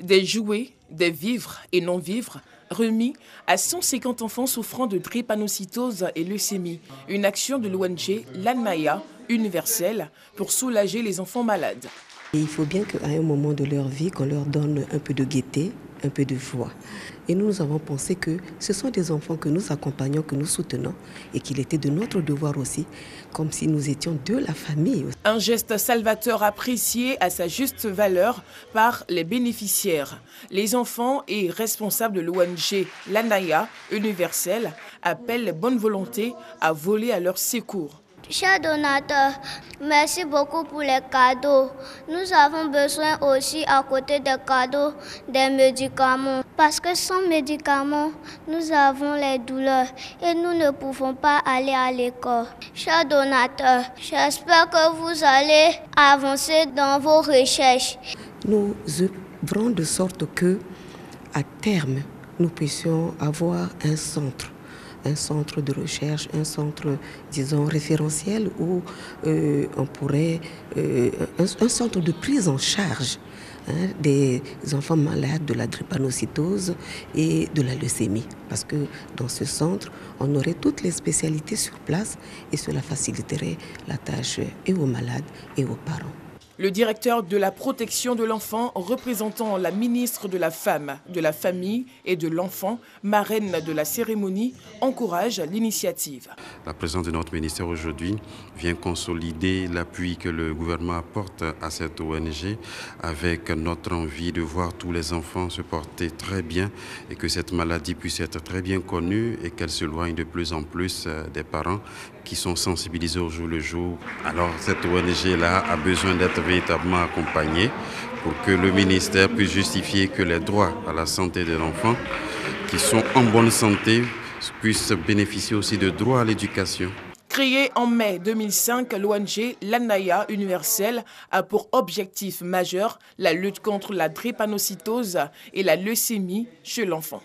Des jouets, des vivres et non-vivres remis à 150 enfants souffrant de drépanocytose et leucémie. Une action de l'ONG Lanaya universelle pour soulager les enfants malades. Et il faut bien qu'à un moment de leur vie, qu'on leur donne un peu de gaieté, un peu de joie. Et nous avons pensé que ce sont des enfants que nous accompagnons, que nous soutenons et qu'il était de notre devoir aussi, comme si nous étions de la famille. Un geste salvateur apprécié à sa juste valeur par les bénéficiaires. Les enfants et responsables de l'ONG Lanaya universelle appellent les bonnes volontés à voler à leur secours. Chers donateurs, merci beaucoup pour les cadeaux. Nous avons besoin aussi, à côté des cadeaux, des médicaments. Parce que sans médicaments, nous avons les douleurs et nous ne pouvons pas aller à l'école. Chers donateurs, j'espère que vous allez avancer dans vos recherches. Nous œuvrons de sorte que, à terme, nous puissions avoir un centre de recherche, un centre, disons, référentiel où on pourrait, un centre de prise en charge des enfants malades de la drépanocytose et de la leucémie. Parce que dans ce centre, on aurait toutes les spécialités sur place et cela faciliterait la tâche et aux malades et aux parents. Le directeur de la protection de l'enfant, représentant la ministre de la Femme, de la Famille et de l'Enfant, marraine de la cérémonie, encourage l'initiative. La présence de notre ministère aujourd'hui vient consolider l'appui que le gouvernement apporte à cette ONG avec notre envie de voir tous les enfants se porter très bien et que cette maladie puisse être très bien connue et qu'elle s'éloigne de plus en plus des parents qui sont sensibilisés au jour le jour. Alors cette ONG-là a besoin d'être véritablement accompagnée pour que le ministère puisse justifier que les droits à la santé de l'enfant qui sont en bonne santé puissent bénéficier aussi de droits à l'éducation. Créée en mai 2005, l'ONG Lanaya universelle a pour objectif majeur la lutte contre la drépanocytose et la leucémie chez l'enfant.